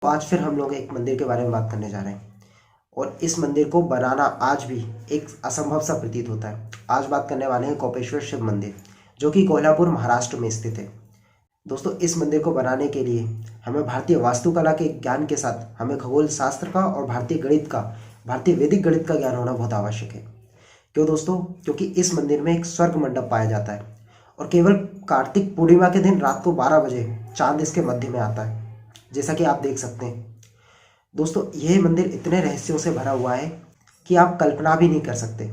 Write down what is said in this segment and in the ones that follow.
तो आज फिर हम लोग एक मंदिर के बारे में बात करने जा रहे हैं और इस मंदिर को बनाना आज भी एक असंभव सा प्रतीत होता है। आज बात करने वाले हैं कोपेश्वर शिव मंदिर, जो कि कोल्हापुर महाराष्ट्र में स्थित है। दोस्तों, इस मंदिर को बनाने के लिए हमें भारतीय वास्तुकला के ज्ञान के साथ हमें खगोल शास्त्र का और भारतीय गणित का, भारतीय वैदिक गणित का ज्ञान होना बहुत आवश्यक है। क्यों दोस्तों? क्योंकि इस मंदिर में एक स्वर्ग मंडप पाया जाता है और केवल कार्तिक पूर्णिमा के दिन रात को 12 बजे चांद इसके मध्य में आता है, जैसा कि आप देख सकते हैं। दोस्तों, यह मंदिर इतने रहस्यों से भरा हुआ है कि आप कल्पना भी नहीं कर सकते।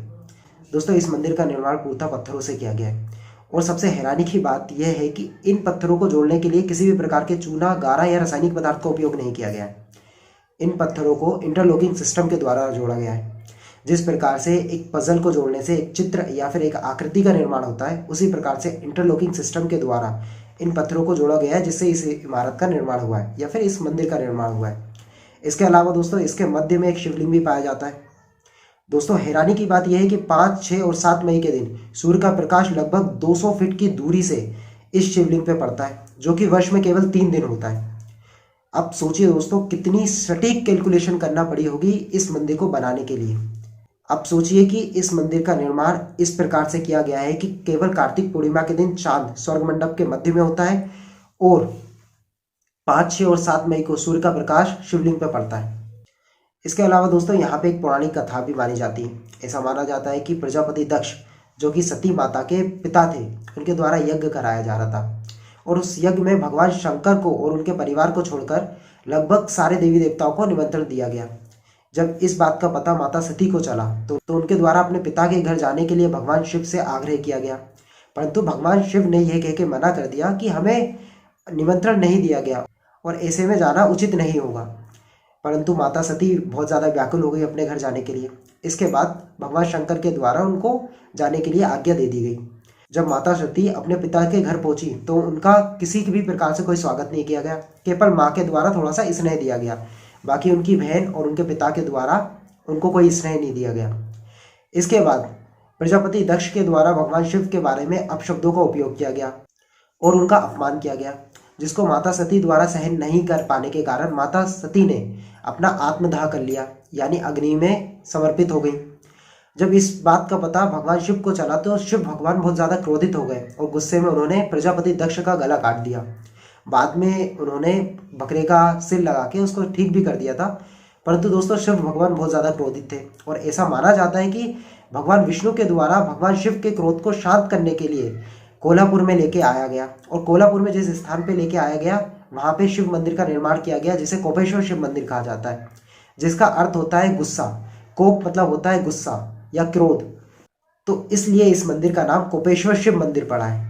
दोस्तों, इस मंदिर का निर्माण पूर्णतः पत्थरों से किया गया है और सबसे हैरानी की बात यह है कि इन पत्थरों को जोड़ने के लिए किसी भी प्रकार के चूना, गारा या रासायनिक पदार्थ का उपयोग नहीं किया गया है। इन पत्थरों को इंटरलॉकिंग सिस्टम के द्वारा जोड़ा गया है। जिस प्रकार से एक पजल को जोड़ने से एक चित्र या फिर एक आकृति का निर्माण होता है, उसी प्रकार से इंटरलॉकिंग सिस्टम के द्वारा इन पत्थरों को जोड़ा गया है, जिससे इस इमारत का निर्माण हुआ है या फिर इस मंदिर का निर्माण हुआ है। इसके अलावा दोस्तों, इसके मध्य में एक शिवलिंग भी पाया जाता है। दोस्तों, हैरानी की बात यह है कि 5, 6 और 7 मई के दिन सूर्य का प्रकाश लगभग 200 फीट की दूरी से इस शिवलिंग पे पड़ता है, जो कि वर्ष में केवल 3 दिन होता है। अब सोचिए दोस्तों, कितनी सटीक कैलकुलेशन करना पड़ी होगी इस मंदिर को बनाने के लिए। अब सोचिए कि इस मंदिर का निर्माण इस प्रकार से किया गया है कि केवल कार्तिक पूर्णिमा के दिन चांद स्वर्ग मंडप के मध्य में होता है और 5, 6 और 7 मई को सूर्य का प्रकाश शिवलिंग पर पड़ता है। इसके अलावा दोस्तों, यहाँ पे एक पौराणिक कथा भी मानी जाती है। ऐसा माना जाता है कि प्रजापति दक्ष, जो कि सती माता के पिता थे, उनके द्वारा यज्ञ कराया जा रहा था और उस यज्ञ में भगवान शंकर को और उनके परिवार को छोड़कर लगभग सारे देवी देवताओं को निमंत्रण दिया गया। जब इस बात का पता माता सती को चला तो उनके द्वारा अपने पिता के घर जाने के लिए भगवान शिव से आग्रह किया गया, परंतु भगवान शिव ने यह कह के मना कर दिया कि हमें निमंत्रण नहीं दिया गया और ऐसे में जाना उचित नहीं होगा। परंतु माता सती बहुत ज़्यादा व्याकुल हो गई अपने घर जाने के लिए। इसके बाद भगवान शंकर के द्वारा उनको जाने के लिए आज्ञा दे दी गई। जब माता सती अपने पिता के घर पहुंची तो उनका किसी भी प्रकार से कोई स्वागत नहीं किया गया, केवल माँ के द्वारा थोड़ा सा स्नेह दिया गया। बाकी उनकी बहन और उनके पिता के द्वारा उनको कोई स्नेह नहीं दिया गया। इसके बाद प्रजापति दक्ष के द्वारा भगवान शिव के बारे में अपशब्दों का उपयोग किया गया और उनका अपमान किया गया, जिसको माता सती द्वारा सहन नहीं कर पाने के कारण माता सती ने अपना आत्मदाह कर लिया, यानी अग्नि में समर्पित हो गई। जब इस बात का पता भगवान शिव को चला तो शिव भगवान बहुत ज़्यादा क्रोधित हो गए और गुस्से में उन्होंने प्रजापति दक्ष का गला काट दिया। बाद में उन्होंने बकरे का सिर लगा के उसको ठीक भी कर दिया था। परंतु दोस्तों, शिव भगवान बहुत ज़्यादा क्रोधित थे और ऐसा माना जाता है कि भगवान विष्णु के द्वारा भगवान शिव के क्रोध को शांत करने के लिए कोल्हापुर में लेके आया गया और कोल्हापुर में जिस स्थान पे लेके आया गया वहाँ पे शिव मंदिर का निर्माण किया गया, जिसे कोपेश्वर शिव मंदिर कहा जाता है, जिसका अर्थ होता है गुस्सा। कोप मतलब होता है गुस्सा या क्रोध, तो इसलिए इस मंदिर का नाम कोपेश्वर शिव मंदिर पड़ा है।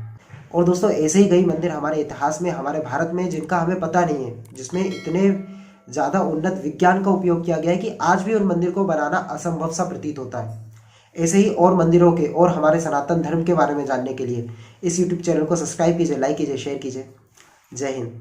और दोस्तों, ऐसे ही कई मंदिर हमारे इतिहास में, हमारे भारत में, जिनका हमें पता नहीं है, जिसमें इतने ज़्यादा उन्नत विज्ञान का उपयोग किया गया है कि आज भी उन मंदिर को बनाना असंभव सा प्रतीत होता है। ऐसे ही और मंदिरों के और हमारे सनातन धर्म के बारे में जानने के लिए इस YouTube चैनल को सब्सक्राइब कीजिए, लाइक कीजिए, शेयर कीजिए। जय हिंद।